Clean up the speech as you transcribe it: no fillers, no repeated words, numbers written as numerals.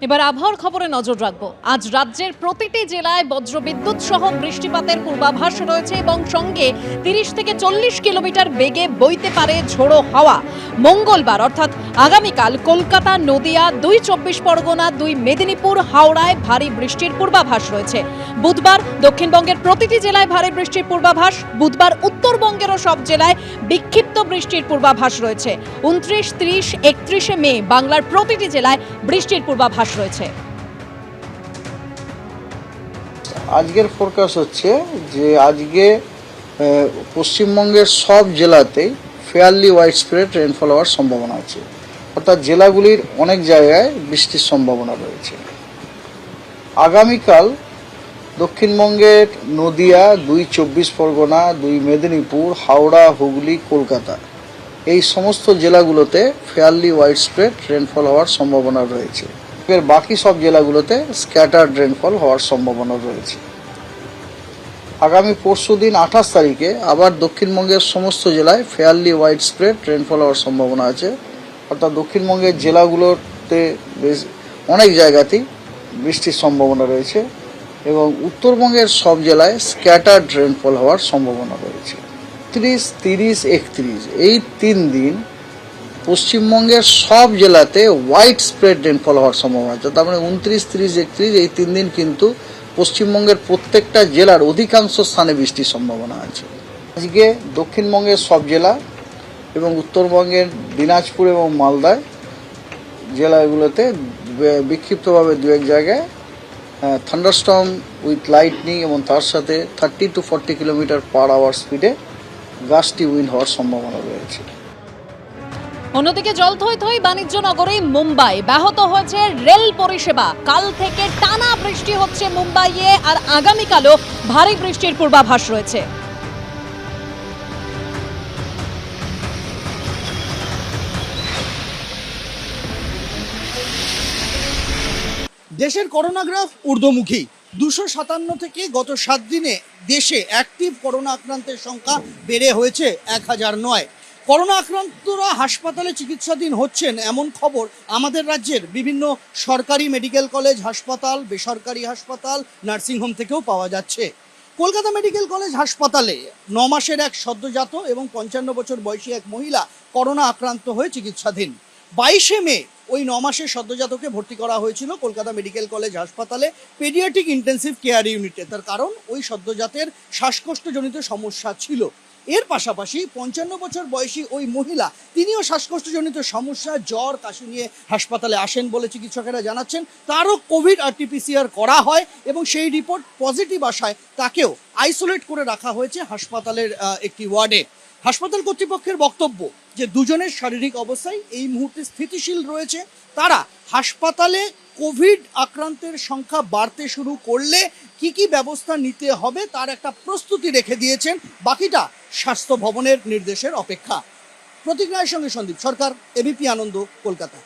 এবার আবহাওয়ার খবরে নজর রাখবো। আজ রাজ্যের প্রতিটি জেলায় বজ্রবিদ্যুৎ সহ বৃষ্টিপাতের পূর্বাভাস রয়েছে এবং সঙ্গে 30 থেকে 40 কিলোমিটার বেগে বইতে পারে ঝোড়ো হাওয়া। মঙ্গলবার অর্থাৎ আগামীকাল কলকাতা, নদিয়া, 2 চব্বিশ পরগনা, 2 মেদিনীপুর, হাওড়ায় ভারী বৃষ্টির পূর্বাভাস রয়েছে। বুধবার দক্ষিণবঙ্গের প্রতিটি জেলায় ভারী বৃষ্টির পূর্বাভাস। বুধবার উত্তরবঙ্গেরও সব জেলায় বিক্ষিপ্ত বৃষ্টির পূর্বাভাস রয়েছে। 29, 30, 31 মে বাংলার প্রতিটি জেলায় বৃষ্টির পূর্বাভাস রয়েছে। আজকের ফোরকাস্ট হচ্ছে যে আজকে পশ্চিমবঙ্গের সব জেলাতেই ফেয়ারলি ওয়াইড স্প্রেড রেনফল হওয়ার সম্ভাবনা আছে, অর্থাৎ জেলাগুলির অনেক জায়গায় বৃষ্টির সম্ভাবনা রয়েছে। আগামীকাল দক্ষিণবঙ্গের নদিয়া, 2 চব্বিশ পরগনা, 2 মেদিনীপুর, হাওড়া, হুগলি, কলকাতা এই সমস্ত জেলাগুলোতে ফেয়ারলি ওয়াইড স্প্রেড রেনফল হওয়ার সম্ভাবনা রয়েছে। এর বাকি সব জেলাগুলোতে স্ক্যাটার্ড রেনফল হওয়ার সম্ভাবনা রয়েছে। আগামী পরশুদিন 28 তারিখে আবার দক্ষিণবঙ্গের সমস্ত জেলায় ফেয়ারলি ওয়াইড স্প্রেড রেনফল হওয়ার সম্ভাবনা আছে, অর্থাৎ দক্ষিণবঙ্গের জেলাগুলোতে বেশ অনেক জায়গাতেই বৃষ্টির সম্ভাবনা রয়েছে এবং উত্তরবঙ্গের সব জেলায় স্ক্যাটার্ড রেনফল হওয়ার সম্ভাবনা রয়েছে। 30, 30, 31 এই 3 দিন পশ্চিমবঙ্গের সব জেলাতে হোয়াইট স্প্রেড রেনফল হওয়ার সম্ভাবনা আছে। তার মানে 29, 30, 31 এই 3 দিন কিন্তু পশ্চিমবঙ্গের প্রত্যেকটা জেলার অধিকাংশ স্থানে বৃষ্টির সম্ভাবনা আছে। আজকে দক্ষিণবঙ্গের সব জেলা এবং উত্তরবঙ্গের দিনাজপুর এবং মালদায় জেলাগুলোতে বিক্ষিপ্তভাবে 2-1 জায়গায় থান্ডারস্টর্ম উইথ লাইটনিং এবং তার সাথে 30 to 40 কিলোমিটার পার আওয়ার স্পিডে গাস্টি উইন্ড হওয়ার সম্ভাবনা রয়েছে। অন্যদিকে জলথই বাণিজ্য নগরী মুম্বাই ব্যাহত হয়েছে রেল পরিষেবা। কাল থেকে টানা বৃষ্টি হচ্ছে মুম্বাইয়ে, আর আগামীকালও ভারী বৃষ্টির পূর্বাভাস রয়েছে। দেশের করোনা গ্রাফ ঊর্ধ্বমুখী। 257 থেকে গত 7 দিনে দেশে অ্যাক্টিভ করোনা আক্রান্তের সংখ্যা বেড়ে হয়েছে 1009। করোনা আক্রান্তরা হাসপাতালে চিকিৎসাধীন হচ্ছেন এমন খবর আমাদের রাজ্যের বিভিন্ন সরকারি মেডিকেল কলেজ হাসপাতাল, বেসরকারি হাসপাতাল, নার্সিংহোম থেকেও পাওয়া যাচ্ছে। কলকাতা মেডিকেল কলেজ হাসপাতালে 9 মাসের এক সদ্যজাত এবং 55 বছর বয়সী এক মহিলা করোনা আক্রান্ত হয়ে চিকিৎসাধীন। 22 মে ওই 9 মাসের সদ্যজাতকে ভর্তি করা হয়েছিল কলকাতা মেডিকেল কলেজ হাসপাতালে পেডিয়াট্রিক ইন্টেন্সিভ কেয়ার ইউনিটে। তার কারণ ওই সদ্যজাতের শ্বাসকষ্টজনিত সমস্যা ছিল। এর পাশাপাশি 55 বছর বয়সী ওই মহিলা তিনিও শ্বাসকষ্টজনিত সমস্যা, জ্বর, কাশি নিয়ে হাসপাতালে আসেন বলে চিকিৎসকেরা জানাচ্ছেন। তারও কোভিড RT-PCR করা হয় এবং সেই রিপোর্ট পজিটিভ আসায় তাকেও আইসোলেট করে রাখা হয়েছে হাসপাতালের একটি ওয়ার্ডে। হাসপাতাল কর্তৃপক্ষের বক্তব্য যে দুজনের শারীরিক অবস্থায় এই মুহূর্তে স্থিতিশীল রয়েছে। তারা হাসপাতালে কোভিড আক্রান্তের সংখ্যা বাড়তে শুরু করলে কি ব্যবস্থা নিতে হবে তার একটা প্রস্তুতি রেখে দিয়েছেন। বাকিটা স্বাস্থ্য ভবনের নির্দেশের অপেক্ষা। প্রতীক রায়ের সঙ্গে সন্দীপ সরকার, ABP আনন্দ, কলকাতা।